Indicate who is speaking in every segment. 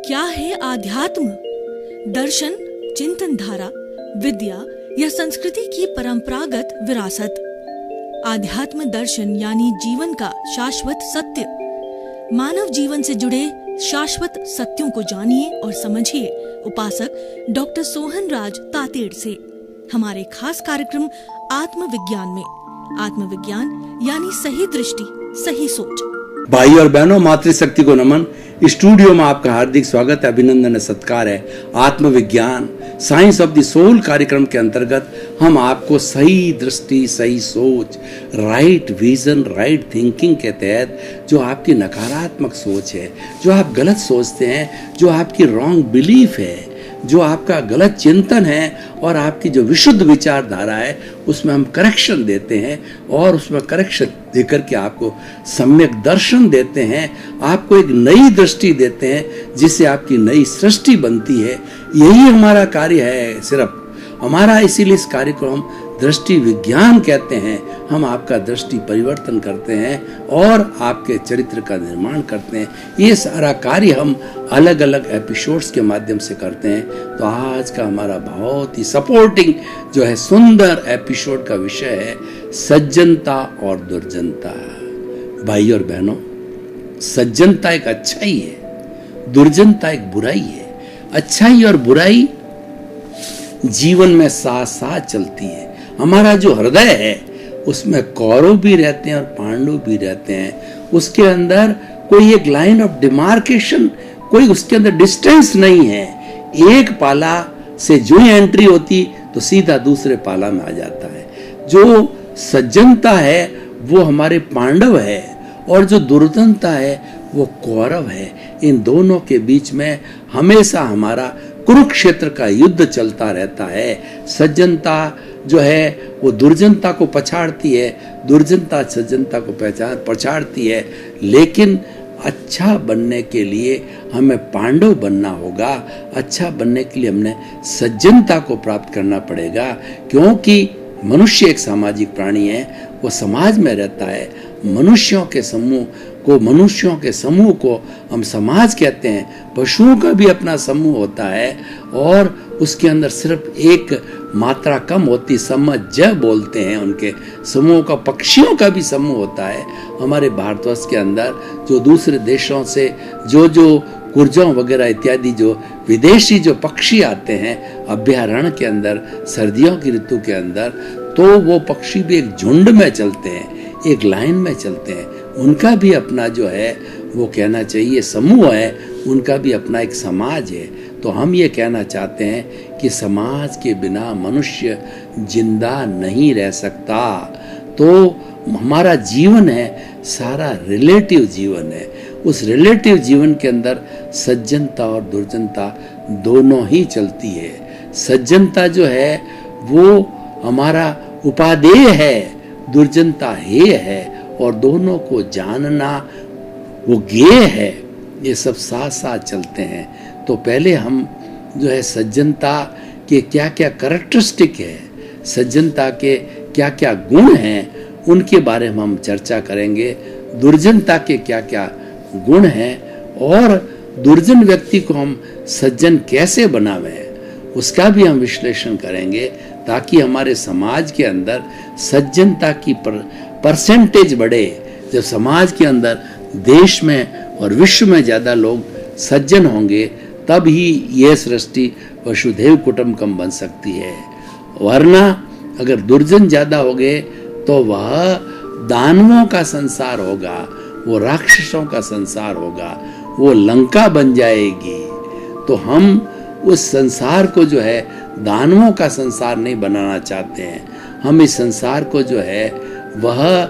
Speaker 1: क्या है आध्यात्म? दर्शन, चिंतन धारा, विद्या या संस्कृति की परंपरागत विरासत। आध्यात्म दर्शन यानी जीवन का शाश्वत सत्य। मानव जीवन से जुड़े शाश्वत सत्यों को जानिए और समझिए उपासक डॉक्टर सोहन राज तातेड़ से हमारे खास कार्यक्रम आत्मविज्ञान में। आत्मविज्ञान यानी सही दृष्टि, सही सोच।
Speaker 2: भाई और बहनों, मातृशक्ति को नमन। स्टूडियो में आपका हार्दिक स्वागत है, अभिनंदन है, सत्कार है। आत्मविज्ञान साइंस ऑफ द सोल कार्यक्रम के अंतर्गत हम आपको सही दृष्टि, सही सोच, राइट विजन, राइट थिंकिंग के तहत जो आपकी नकारात्मक सोच है, जो आप गलत सोचते हैं, जो आपकी रॉन्ग बिलीफ है, जो आपका गलत चिंतन है और आपकी जो विशुद्ध विचारधारा है, उसमें हम करेक्शन देते हैं और उसमें करेक्शन देकर के आपको सम्यक दर्शन देते हैं, आपको एक नई दृष्टि देते हैं जिससे आपकी नई सृष्टि बनती है। यही हमारा कार्य है सिर्फ हमारा। इसीलिए इस कार्य को हम दृष्टि विज्ञान कहते हैं। हम आपका दृष्टि परिवर्तन करते हैं और आपके चरित्र का निर्माण करते हैं। ये सारा कार्य हम अलग अलग एपिसोड्स के माध्यम से करते हैं। तो आज का हमारा बहुत ही सपोर्टिंग जो है सुंदर एपिसोड का विषय है सज्जनता और दुर्जनता। भाई और बहनों, सज्जनता एक अच्छाई है, दुर्जनता एक बुराई है। अच्छाई और बुराई जीवन में साथ साथ चलती है। हमारा जो हृदय है उसमें कौरव भी रहते हैं और पांडव भी रहते हैं। उसके अंदर कोई एक लाइन ऑफ डिमार्केशन, कोई उसके अंदर डिस्टेंस नहीं है। एक पाला से जो ही एंट्री होती तो सीधा दूसरे पाला में आ जाता है। जो सज्जनता है वो हमारे पांडव है और जो दुर्जनता है वो कौरव है। इन दोनों के बीच में हमेशा हमारा कुरुक्षेत्र का युद्ध चलता रहता है। सज्जनता जो है वो दुर्जनता को पछाड़ती है, दुर्जनता सज्जनता को पछाड़ती है। लेकिन अच्छा बनने के लिए हमें पांडव बनना होगा। अच्छा बनने के लिए हमने सज्जनता को प्राप्त करना पड़ेगा, क्योंकि मनुष्य एक सामाजिक प्राणी है, वो समाज में रहता है। मनुष्यों के समूह को हम समाज कहते हैं। पशुओं का भी अपना समूह होता है और उसके अंदर सिर्फ एक मात्रा कम होती, समज बोलते हैं उनके समूह का। पक्षियों का भी समूह होता है। हमारे भारतवर्ष के अंदर जो दूसरे देशों से जो कुर्जों वगैरह इत्यादि जो विदेशी जो पक्षी आते हैं अभयारण्य के अंदर सर्दियों की ऋतु के अंदर, तो वो पक्षी भी एक झुंड में चलते हैं, एक लाइन में चलते हैं। उनका भी अपना जो है वो कहना चाहिए समूह है, उनका भी अपना एक समाज है। तो हम ये कहना चाहते हैं कि समाज के बिना मनुष्य जिंदा नहीं रह सकता। तो हमारा जीवन है सारा रिलेटिव जीवन है। उस रिलेटिव जीवन के अंदर सज्जनता और दुर्जनता दोनों ही चलती है। सज्जनता जो है वो हमारा उपादेय है, दुर्जनता हेय है, और दोनों को जानना वो ज्ञेय है। ये सब साथ साथ चलते हैं। तो पहले हम जो है सज्जनता के क्या क्या कैरेक्टरिस्टिक है, सज्जनता के क्या क्या गुण हैं, उनके बारे में हम चर्चा करेंगे। दुर्जनता के क्या क्या गुण हैं और दुर्जन व्यक्ति को हम सज्जन कैसे बनावें, उसका भी हम विश्लेषण करेंगे, ताकि हमारे समाज के अंदर सज्जनता की परसेंटेज बढ़े। जब समाज के अंदर, देश में और विश्व में ज़्यादा लोग सज्जन होंगे, तब ही यह सृष्टि वसुधैव कुटुंबकम बन सकती है। वरना अगर दुर्जन ज़्यादा हो गए तो वह दानवों का संसार होगा, वो राक्षसों का संसार होगा, वो लंका बन जाएगी। तो हम उस संसार को जो है दानवों का संसार नहीं बनाना चाहते हैं। हम इस संसार को जो है वह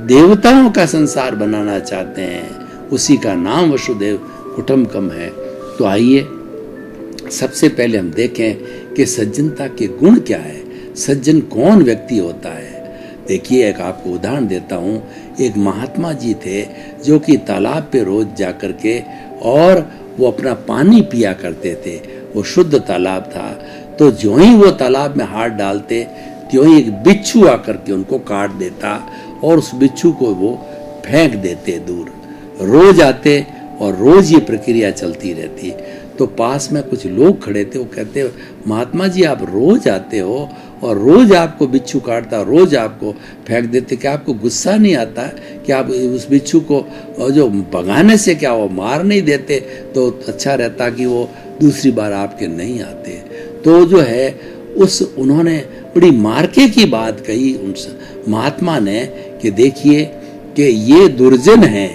Speaker 2: देवताओं का संसार बनाना चाहते हैं। उसी का नाम वसुधैव कुटुंबकम है। तो आइए सबसे पहले हम देखें कि सज्जनता के गुण क्या है, सज्जन कौन व्यक्ति होता है। देखिए, एक आपको उदाहरण देता हूँ। एक महात्मा जी थे जो कि तालाब पे रोज जाकर के और वो अपना पानी पिया करते थे। वो शुद्ध तालाब था। तो जो ही वो तालाब में हाथ डालते त्यों ही एक बिच्छू आकर के उनको काट देता और उस बिच्छू को वो फेंक देते दूर। रोज आते और रोज ये प्रक्रिया चलती रहती है। तो पास में कुछ लोग खड़े थे, वो कहते महात्मा जी आप रोज आते हो और रोज आपको बिच्छू काटता, रोज आपको फेंक देते, क्या आपको गुस्सा नहीं आता कि आप उस बिच्छू को जो भगाने से क्या वो मार नहीं देते तो अच्छा रहता कि वो दूसरी बार आपके नहीं आते। तो जो है उन्होंने बड़ी मार्के की बात कही उस महात्मा ने कि देखिए कि ये दुर्जन है,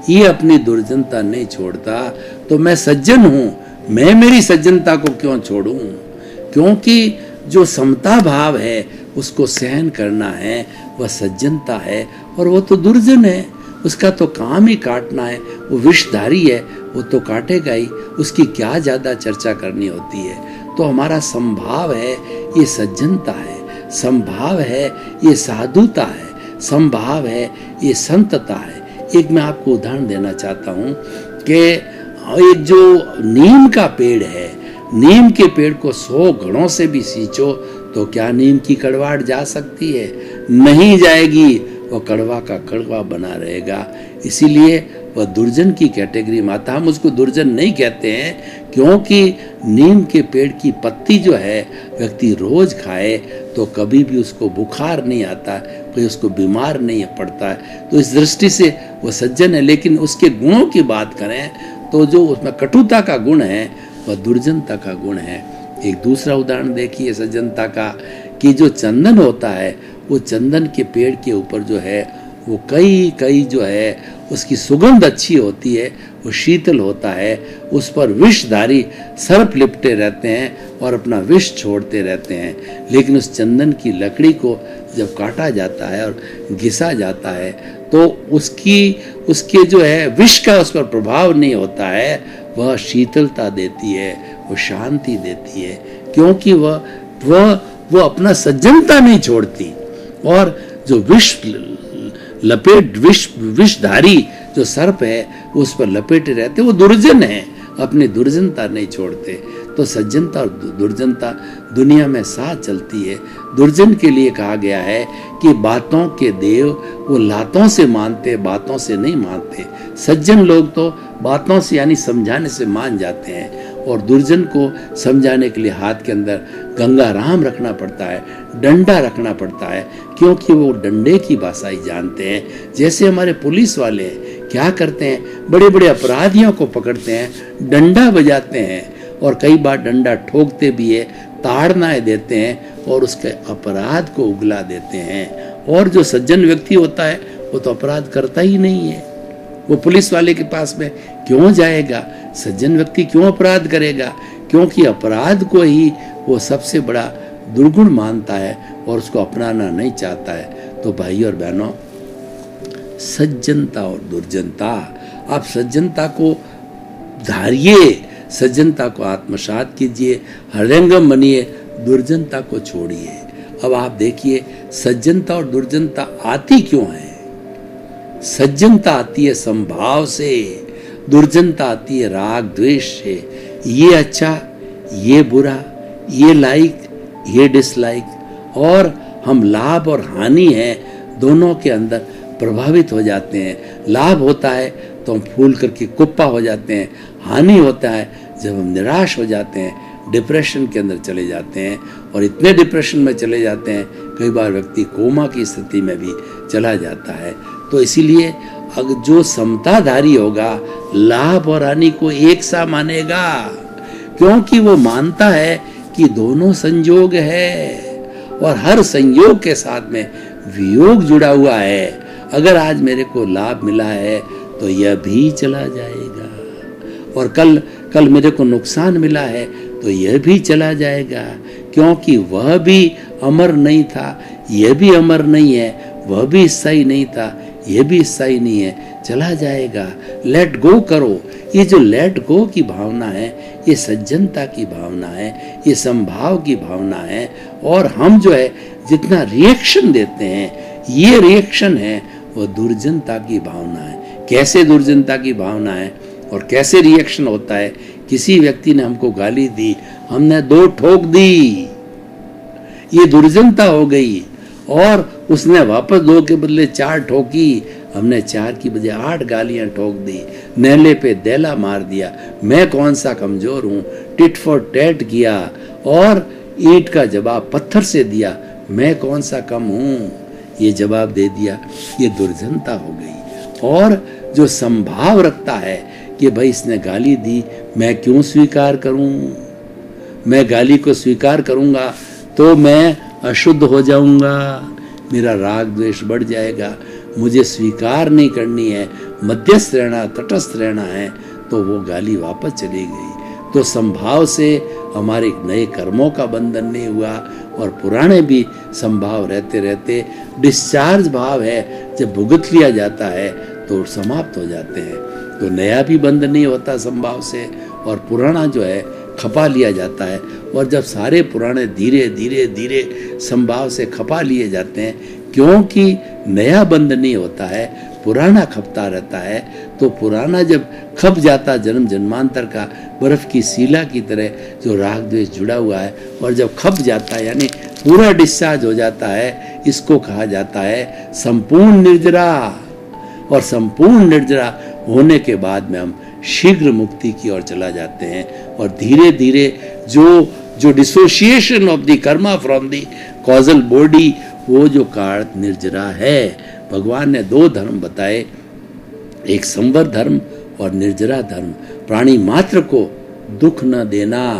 Speaker 2: ये अपनी दुर्जनता नहीं छोड़ता, तो मैं सज्जन हूँ, मैं मेरी सज्जनता को क्यों छोड़ूं? क्योंकि जो समता भाव है उसको सहन करना है, वह सज्जनता है, और वो तो दुर्जन है, उसका तो काम ही काटना है, वो विषधारी है, वो तो काटेगा ही, उसकी क्या ज्यादा चर्चा करनी होती है। तो हमारा संभाव है ये सज्जनता है, संभाव है ये साधुता है, संभाव है ये संतता है। एक मैं आपको उदाहरण देना चाहता हूँ कि एक जो नीम का पेड़ है, नीम के पेड़ को 100 घड़ों से भी सींचो तो क्या नीम की कड़वाहट जा सकती है? नहीं जाएगी, वो कड़वा का कड़वा बना रहेगा। इसीलिए वह दुर्जन की कैटेगरी में आता। हम उसको दुर्जन नहीं कहते हैं क्योंकि नीम के पेड़ की पत्ती जो है व्यक्ति रोज खाए तो कभी भी उसको बुखार नहीं आता, कोई उसको बीमार नहीं पड़ता है, तो इस दृष्टि से वह सज्जन है। लेकिन उसके गुणों की बात करें तो जो उसमें कटुता का गुण है वह दुर्जनता का गुण है। एक दूसरा उदाहरण देखिए सज्जनता का, कि जो चंदन होता है वो चंदन के पेड़ के ऊपर जो है वो कई जो है उसकी सुगंध अच्छी होती है, वो शीतल होता है, उस पर विषधारी सर्प लिपटे रहते हैं और अपना विष छोड़ते रहते हैं। लेकिन उस चंदन की लकड़ी को जब काटा जाता है और घिसा जाता है तो उसके जो है विष का उस पर प्रभाव नहीं होता है, वह शीतलता देती है, वो शांति देती है, क्योंकि वह अपना सज्जनता नहीं छोड़ती। और जो विषधारी जो सर्प है वो उस पर लपेटे रहते, वो दुर्जन है, अपनी दुर्जनता नहीं छोड़ते। तो सज्जनता और दुर्जनता दुनिया में साथ चलती है। दुर्जन के लिए कहा गया है कि बातों के देव वो लातों से मानते, बातों से नहीं मानते। सज्जन लोग तो बातों से यानी समझाने से मान जाते हैं, और दुर्जन को समझाने के लिए हाथ के अंदर गंगा राम रखना पड़ता है, डंडा रखना पड़ता है, क्योंकि वो डंडे की भाषा ही जानते हैं। जैसे हमारे पुलिस वाले क्या करते हैं, बड़े बड़े अपराधियों को पकड़ते हैं, डंडा बजाते हैं, और कई बार डंडा ठोकते भी है, ताड़नाएं देते हैं और उसके अपराध को उगला देते हैं। और जो सज्जन व्यक्ति होता है वो तो अपराध करता ही नहीं है, वो पुलिस वाले के पास में क्यों जाएगा? सज्जन व्यक्ति क्यों अपराध करेगा? क्योंकि अपराध को ही वो सबसे बड़ा दुर्गुण मानता है और उसको अपनाना नहीं चाहता है। तो भाई और बहनों, सज्जनता और दुर्जनता, आप सज्जनता को धारिये, सज्जनता को आत्मसात कीजिए, हृदयंगम बनिए, दुर्जनता को छोड़िए। अब आप देखिए सज्जनता और दुर्जनता आती क्यों है? सज्जनता आती है संभाव से, दुर्जनता आती है राग द्वेष से। ये अच्छा, ये बुरा, ये लाइक, ये डिसलाइक, और हम लाभ और हानि है दोनों के अंदर प्रभावित हो जाते हैं। लाभ होता है तो हम फूल करके कुप्पा हो जाते हैं, हानि होता है जब हम निराश हो जाते हैं, डिप्रेशन के अंदर चले जाते हैं, और इतने डिप्रेशन में चले जाते हैं कई बार व्यक्ति कोमा की स्थिति में भी चला जाता है। तो इसीलिए अगर जो समताधारी होगा लाभ और हानि को एक सा मानेगा, क्योंकि वो मानता है कि दोनों संयोग है और हर संयोग के साथ में वियोग जुड़ा हुआ है। अगर आज मेरे को लाभ मिला है तो यह भी चला जाएगा, और कल मेरे को नुकसान मिला है तो यह भी चला जाएगा, क्योंकि वह भी अमर नहीं था, यह भी अमर नहीं है, वह भी स्थायी नहीं था, यह भी स्थायी नहीं है, चला जाएगा। लेट गो करो। ये जो लेट गो की भावना है, ये सज्जनता की भावना है, ये संभाव की भावना है। और हम जो है जितना रिएक्शन देते हैं, ये रिएक्शन है वो दुर्जनता की भावना है। कैसे दुर्जनता की भावना है और कैसे रिएक्शन होता है? किसी व्यक्ति ने हमको गाली दी, हमने 2 ठोक दी, ये दुर्जनता हो गई, और उसने वापस 2 के बदले 4 ठोकी, हमने 4 की बजाय 8 गालियां ठोक दी, नेले पे देला मार दिया, मैं कौन सा कमजोर हूँ, टिट फॉर टैट किया और ईंट का जवाब पत्थर से दिया, मैं कौन सा कम हूँ, ये जवाब दे दिया। ये दुर्जनता हो गई। और जो संभाव रखता है कि भाई इसने गाली दी, मैं क्यों स्वीकार करूं, मैं गाली को स्वीकार करूंगा तो मैं अशुद्ध हो जाऊंगा, मेरा राग द्वेष बढ़ जाएगा, मुझे स्वीकार नहीं करनी है, मध्यस्थ रहना, तटस्थ रहना है, तो वो गाली वापस चली गई। तो संभाव से हमारे नए कर्मों का बंधन नहीं हुआ और पुराने भी संभाव रहते रहते डिस्चार्ज भाव है, जब भुगत लिया जाता है तो समाप्त हो जाते हैं। तो नया भी बंध नहीं होता संभाव से और पुराना जो है खपा लिया जाता है। और जब सारे पुराने धीरे धीरे धीरे संभाव से खपा लिए जाते हैं, क्योंकि नया बंध नहीं होता है, पुराना खपता रहता है, तो पुराना जब खप जाता जन्म जन्मांतर का बर्फ की सीला की तरह जो राग द्वेष जुड़ा हुआ है, और जब खप जाता है यानी पूरा डिस्चार्ज हो जाता है, इसको कहा जाता है संपूर्ण निर्जरा। और संपूर्ण निर्जरा होने के बाद में हम शीघ्र मुक्ति की ओर चला जाते हैं और धीरे धीरे जो dissociation of the Karma from the causal body, वो जो काल निर्जरा है। भगवान ने 2 धर्म बताए, एक संवर धर्म और निर्जरा धर्म। प्राणी मात्र को दुख न देना,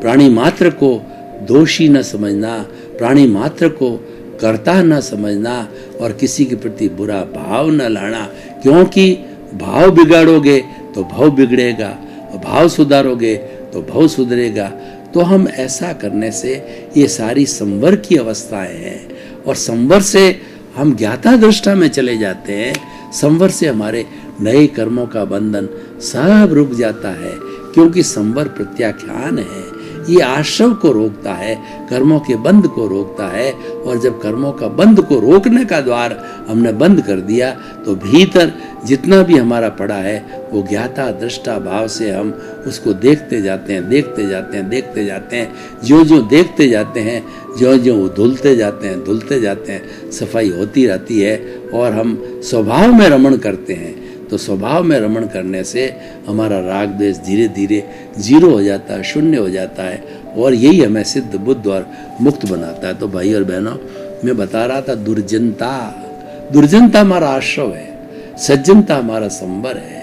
Speaker 2: प्राणी मात्र को दोषी न समझना, प्राणी मात्र को कर्ता न समझना और किसी के प्रति बुरा भाव न लाना, क्योंकि भाव बिगाड़ोगे तो भाव बिगड़ेगा, भाव सुधारोगे तो भाव सुधरेगा। तो हम ऐसा करने से ये सारी संवर की अवस्थाएं हैं और संवर से हम ज्ञाता दृष्टा में चले जाते हैं। संवर से हमारे नए कर्मों का बंधन सब रुक जाता है, क्योंकि संवर प्रत्याख्यान है, ये आश्रव को रोकता है, कर्मों के बंद को रोकता है। और जब कर्मों का बंद को रोकने का द्वार हमने बंद कर दिया, तो भीतर जितना भी हमारा पड़ा है वो ज्ञाता दृष्टा भाव से हम उसको देखते जाते हैं, देखते जाते हैं, देखते जाते हैं। जो जो देखते जाते हैं, जो जो वो धुलते जाते हैं, धुलते जाते हैं, सफाई होती रहती है और हम स्वभाव में रमण करते हैं। तो स्वभाव में रमण करने से हमारा राग द्वेष धीरे धीरे जीरो हो जाता है, शून्य हो जाता है और यही हमें सिद्ध बुद्ध और मुक्त बनाता है। तो भाई और बहनों, मैं बता रहा था दुर्जनता, दुर्जनता हमारा आश्रव है, सज्जनता हमारा संवर है।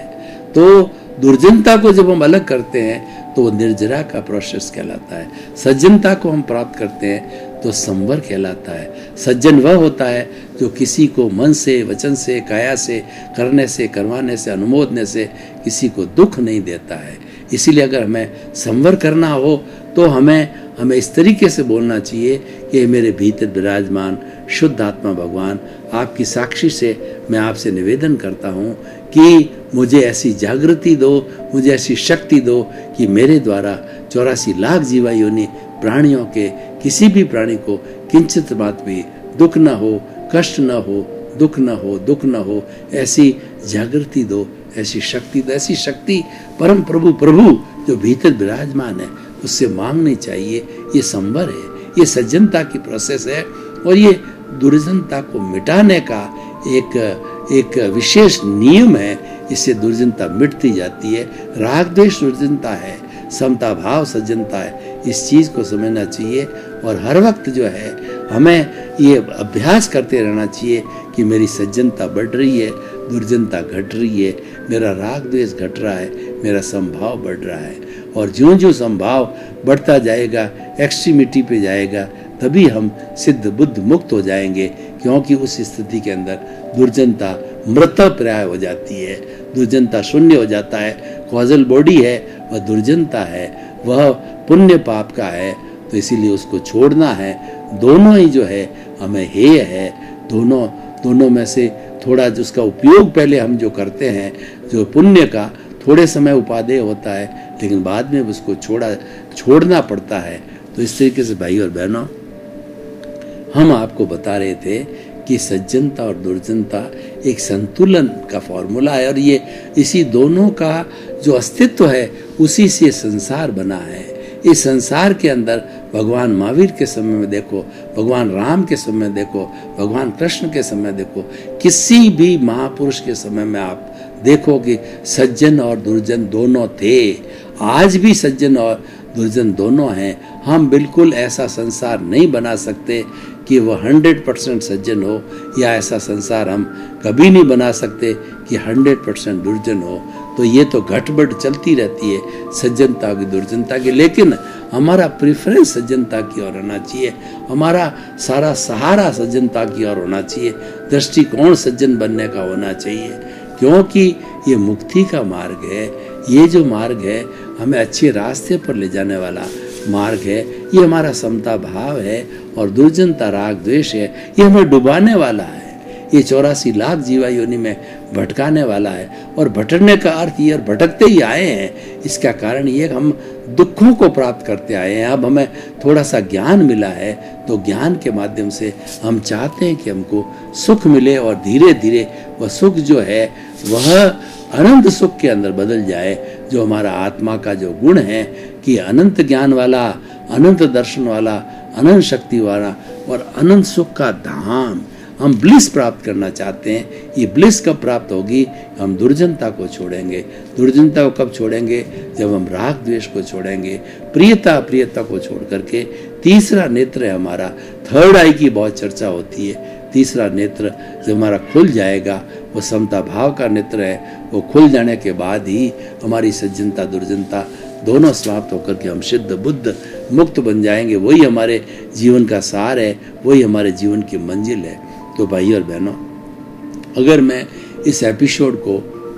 Speaker 2: तो दुर्जनता को जब हम अलग करते हैं तो निर्जरा का प्रोसेस कहलाता है, सज्जनता को हम प्राप्त करते हैं तो संवर कहलाता है। सज्जन वह होता है जो किसी को मन से, वचन से, काया से, करने से, करवाने से, अनुमोदने से किसी को दुख नहीं देता है। इसीलिए अगर हमें संवर करना हो तो हमें इस तरीके से बोलना चाहिए कि मेरे भीतर विराजमान शुद्ध आत्मा भगवान, आपकी साक्षी से मैं आपसे निवेदन करता हूँ कि मुझे ऐसी जागृति दो, मुझे ऐसी शक्ति दो कि मेरे द्वारा 84 लाख जीवा योनि प्राणियों के किसी भी प्राणी को किंचित मात्र भी दुख न हो, कष्ट न हो, दुख न हो, दुख न हो, ऐसी जागृति दो, ऐसी शक्ति दो। ऐसी शक्ति परम प्रभु जो भीतर विराजमान है उससे मांगनी चाहिए। ये संवर है, ये सज्जनता की प्रोसेस है और ये दुर्जनता को मिटाने का एक विशेष नियम है। इससे दुर्जनता मिटती जाती है। राग द्वेष दुर्जनता है, समता भाव सज्जनता है। इस चीज को समझना चाहिए और हर वक्त जो है हमें ये अभ्यास करते रहना चाहिए कि मेरी सज्जनता बढ़ रही है, दुर्जनता घट रही है, मेरा राग द्वेष घट रहा है, मेरा संभाव बढ़ रहा है। और ज्यों ज्यों संभाव बढ़ता जाएगा, एक्सट्रीमिटी पे जाएगा, तभी हम सिद्ध बुद्ध मुक्त हो जाएंगे, क्योंकि उस स्थिति के अंदर दुर्जनता मृतप्राय हो जाती है, दुर्जनता शून्य हो जाता है। कॉजल बॉडी है वह दुर्जनता है, वह पुण्य पाप का है, तो इसीलिए उसको छोड़ना है। दोनों ही जो है हमें हेय है, दोनों में से थोड़ा जिसका उपयोग पहले हम जो करते हैं, जो पुण्य का थोड़े समय उपादेय होता है, लेकिन बाद में उसको छोड़ना पड़ता है। तो इस तरीके से भाई और बहनों, हम आपको बता रहे थे कि सज्जनता और दुर्जनता एक संतुलन का फॉर्मूला है और ये इसी दोनों का जो अस्तित्व है उसी से संसार बना है। इस संसार के अंदर भगवान महावीर के समय में देखो, भगवान राम के समय में देखो, भगवान कृष्ण के समय में देखो, किसी भी महापुरुष के समय में आप देखो कि सज्जन और दुर्जन दोनों थे। आज भी सज्जन और दुर्जन दोनों हैं। हम बिल्कुल ऐसा संसार नहीं बना सकते कि वह 100% सज्जन हो, या ऐसा संसार हम कभी नहीं बना सकते कि 100% दुर्जन हो। तो ये तो घटबढ़ चलती रहती है सज्जनता की, दुर्जनता की, लेकिन हमारा प्रेफरेंस सज्जनता की ओर होना चाहिए, हमारा सारा सहारा सज्जनता की ओर होना चाहिए, दृष्टिकोण सज्जन बनने का होना चाहिए, क्योंकि ये मुक्ति का मार्ग है। ये जो मार्ग है हमें अच्छे रास्ते पर ले जाने वाला मार्ग है। ये हमारा समता भाव है, और दुर्जनता राग द्वेष है ये हमें डुबाने वाला है। ये 84 लाख जीवा योनि में भटकाने वाला है, और भटकने का अर्थ ये, और भटकते ही आए हैं। इसका कारण ये हम दुखों को प्राप्त करते आए हैं। अब हमें थोड़ा सा ज्ञान मिला है, तो ज्ञान के माध्यम से हम चाहते हैं कि हमको सुख मिले, और धीरे धीरे वह सुख जो है वह अनंत सुख के अंदर बदल जाए। जो हमारा आत्मा का जो गुण है कि अनंत ज्ञान वाला, अनंत दर्शन वाला, अनंत शक्ति वाला और अनंत सुख का धाम, हम ब्लिस प्राप्त करना चाहते हैं। ये ब्लिस कब प्राप्त होगी? हम दुर्जनता को छोड़ेंगे। दुर्जनता को कब छोड़ेंगे? जब हम राग द्वेष को छोड़ेंगे, प्रियता अप्रियता को छोड़ करके। तीसरा नेत्र है हमारा, थर्ड आई की बहुत चर्चा होती है। तीसरा नेत्र जब हमारा खुल जाएगा, वो समता भाव का नेत्र है, वो खुल जाने के बाद ही हमारी सज्जनता दुर्जनता दोनों समाप्त होकर के हम सिद्ध बुद्ध मुक्त बन जाएंगे। वही हमारे जीवन का सार है, वही हमारे जीवन की मंजिल है। तो भाई और बहनों, अगर मैं इस एपिसोड को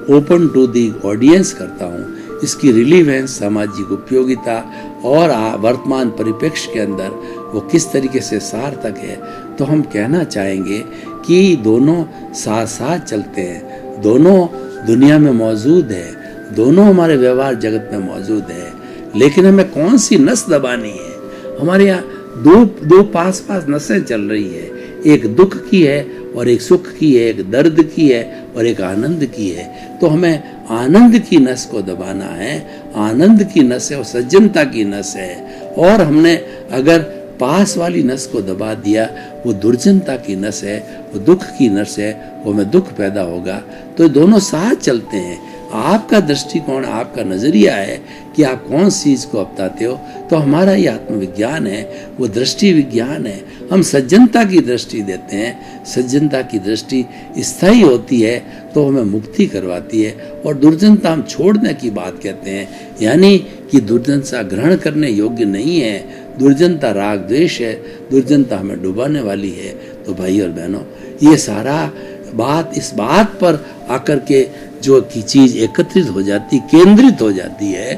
Speaker 2: ओपन टू दी ऑडियंस करता हूँ, इसकी रिलीवेंस, सामाजिक उपयोगिता और वर्तमान परिप्रेक्ष्य के अंदर वो किस तरीके से सार्थक है, तो हम कहना चाहेंगे कि दोनों साथ साथ चलते हैं, दोनों दुनिया में मौजूद है, दोनों हमारे व्यवहार जगत में मौजूद है। लेकिन हमें कौन सी नस दबानी है? हमारे यहाँ दो पास पास नसें चल रही है, एक दुख की है और एक सुख की है, एक दर्द की है और एक आनंद की है। तो हमें आनंद की नस को दबाना है। आनंद की नस है और सज्जनता की नस है, और हमने अगर पास वाली नस को दबा दिया, वो दुर्जनता की नस है, वो दुख की नस है, वो में दुख पैदा होगा। तो दोनों साथ चलते हैं। आपका दृष्टिकोण, आपका नजरिया है कि आप कौन सी चीज को अपनाते हो। तो हमारा ये आत्मविज्ञान है, वो दृष्टि विज्ञान है। हम सज्जनता की दृष्टि देते हैं। सज्जनता की दृष्टि स्थायी होती है तो हमें मुक्ति करवाती है, और दुर्जनता हम छोड़ने की बात कहते हैं, यानी कि दुर्जनता ग्रहण करने योग्य नहीं है। दुर्जनता राग द्वेष है, दुर्जनता हमें डुबाने वाली है। तो भाई और बहनों, ये सारा बात इस बात पर आकर के जो की चीज एकत्रित हो जाती, केंद्रित हो जाती है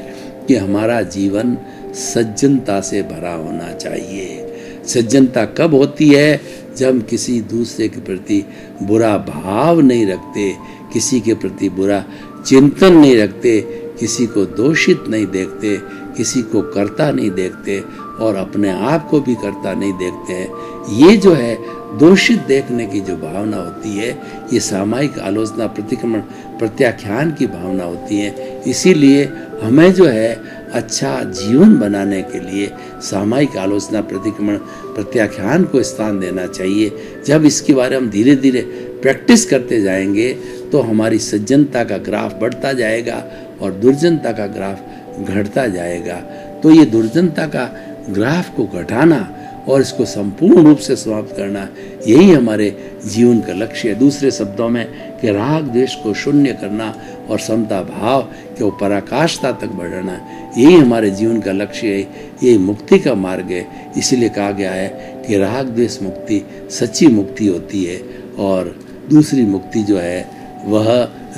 Speaker 2: कि हमारा जीवन सज्जनता से भरा होना चाहिए। सज्जनता कब होती है? जब हम किसी दूसरे के प्रति बुरा भाव नहीं रखते, किसी के प्रति बुरा चिंतन नहीं रखते, किसी को दोषित नहीं देखते, किसी को करता नहीं देखते, और अपने आप को भी करता नहीं देखते हैं। ये जो है दोषित देखने की जो भावना होती है, ये सामायिक आलोचना, प्रतिक्रमण, प्रत्याख्यान की भावना होती है। इसीलिए हमें जो है अच्छा जीवन बनाने के लिए सामायिक आलोचना, प्रतिक्रमण, प्रत्याख्यान को स्थान देना चाहिए। जब इसके बारे में हम धीरे धीरे प्रैक्टिस करते जाएंगे, तो हमारी सज्जनता का ग्राफ बढ़ता जाएगा और दुर्जनता का ग्राफ घटता जाएगा। तो ये दुर्जनता का ग्राफ को घटाना और इसको संपूर्ण रूप से समाप्त करना, यही हमारे जीवन का लक्ष्य है। दूसरे शब्दों में कि राग द्वेष को शून्य करना और समता भाव के पराकाष्ठता तक बढ़ाना, यही हमारे जीवन का लक्ष्य है। यही मुक्ति का मार्ग है। इसीलिए कहा गया है कि राग द्वेष मुक्ति सच्ची मुक्ति होती है, और दूसरी मुक्ति जो है वह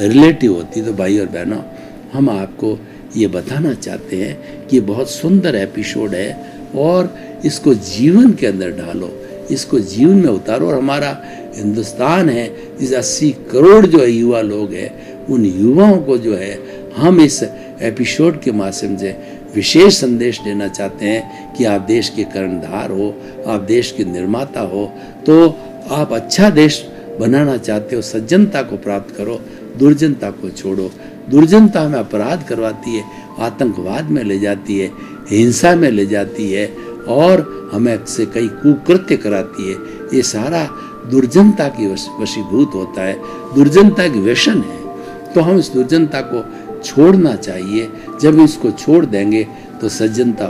Speaker 2: रिलेटिव होती है। तो भाई और बहनों, हम आपको ये बताना चाहते हैं कि बहुत सुंदर एपिसोड है, और इसको जीवन के अंदर डालो, इसको जीवन में उतारो। और हमारा हिंदुस्तान है, जिस 80 करोड़ जो है युवा लोग हैं, उन युवाओं को जो है हम इस एपिसोड के माध्यम से विशेष संदेश देना चाहते हैं कि आप देश के कर्णधार हो, आप देश के निर्माता हो, तो आप अच्छा देश बनाना चाहते हो, सज्जनता को प्राप्त करो, दुर्जनता को छोड़ो। दुर्जनता हमें अपराध करवाती है, आतंकवाद में ले जाती है, हिंसा में ले जाती है, और हमें से कई कुकृत्य कराती है। ये सारा दुर्जनता की वशीभूत होता है, दुर्जनता एक व्यसन है। तो हम इस दुर्जनता को छोड़ना चाहिए। जब इसको छोड़ देंगे तो सज्जनता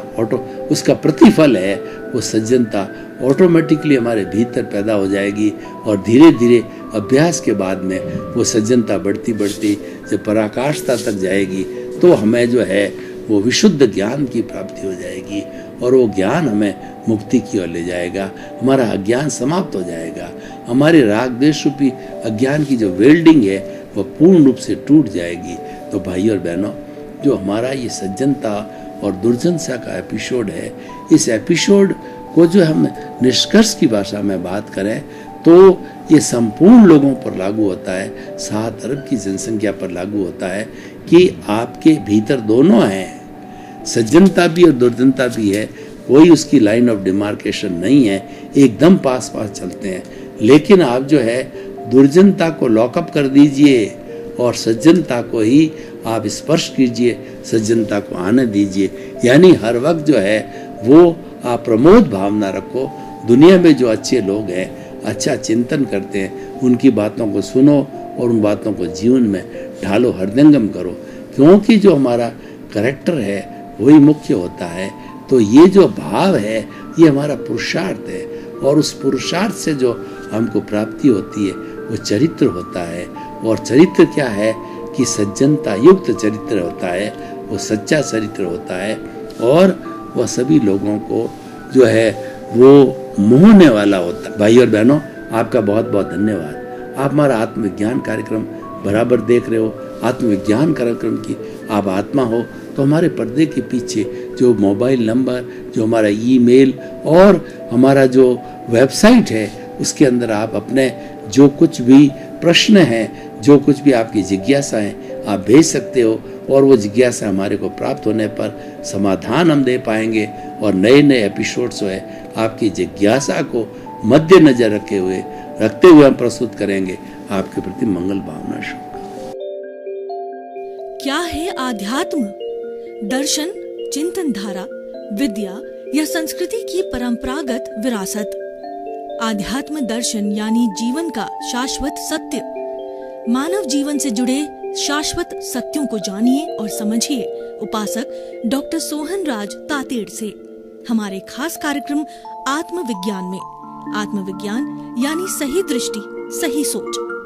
Speaker 2: उसका प्रतिफल है, वो सज्जनता ऑटोमेटिकली हमारे भीतर पैदा हो जाएगी और धीरे धीरे अभ्यास के बाद में वो सज्जनता बढ़ती बढ़ती जब पराकाष्ठता तक जाएगी तो हमें जो है वो विशुद्ध ज्ञान की प्राप्ति हो जाएगी और वो ज्ञान हमें मुक्ति की ओर ले जाएगा। हमारा अज्ञान समाप्त हो जाएगा, हमारे राग द्वेष रूपी अज्ञान की जो वेल्डिंग है वो पूर्ण रूप से टूट जाएगी। तो भाई और बहनों, जो हमारा ये सज्जनता और दुर्जनता का एपिसोड है, इस एपिसोड को जो हम निष्कर्ष की भाषा में बात करें तो ये संपूर्ण लोगों पर लागू होता है, 7 अरब की जनसंख्या पर लागू होता है कि आपके भीतर दोनों हैं, सज्जनता भी और दुर्जनता भी है। कोई उसकी लाइन ऑफ डिमार्केशन नहीं है, एकदम पास पास चलते हैं। लेकिन आप जो है दुर्जनता को लॉकअप कर दीजिए और सज्जनता को ही आप स्पर्श कीजिए, सज्जनता को आने दीजिए। यानी हर वक्त जो है वो आप प्रमोद भावना रखो। दुनिया में जो अच्छे लोग हैं, अच्छा चिंतन करते हैं, उनकी बातों को सुनो और उन बातों को जीवन में ढालो, हृदयंगम करो। क्योंकि जो हमारा करैक्टर है वही मुख्य होता है। तो ये जो भाव है ये हमारा पुरुषार्थ है और उस पुरुषार्थ से जो हमको प्राप्ति होती है वो चरित्र होता है। और चरित्र क्या है कि सज्जनता युक्त चरित्र होता है, वो सच्चा चरित्र होता है और वह सभी लोगों को जो है वो मोहने वाला होता है। भाई और बहनों, आपका बहुत बहुत धन्यवाद। आप हमारा आत्मविज्ञान कार्यक्रम बराबर देख रहे हो। आत्मविज्ञान कार्यक्रम की आप आत्मा हो तो हमारे पर्दे के पीछे जो मोबाइल नंबर, जो हमारा ईमेल और हमारा जो वेबसाइट है उसके अंदर आप अपने जो कुछ भी प्रश्न हैं, जो कुछ भी आपकी जिज्ञासा है आप भेज सकते हो और वो जिज्ञासा हमारे को प्राप्त होने पर समाधान हम दे पाएंगे और नए नए एपिसोड्स जो है आपकी जिज्ञासा को मद्देनजर रखते हुए हम प्रस्तुत करेंगे। आपके प्रति मंगल भावना शुभ।
Speaker 1: क्या है आध्यात्म? दर्शन, चिंतन धारा, विद्या या संस्कृति की परंपरागत विरासत। आध्यात्म दर्शन यानी जीवन का शाश्वत सत्य। मानव जीवन से जुड़े शाश्वत सत्यों को जानिए और समझिए उपासक डॉक्टर सोहन राज तातेड़ से हमारे खास कार्यक्रम आत्मविज्ञान में। आत्मविज्ञान यानी सही दृष्टि, सही सोच।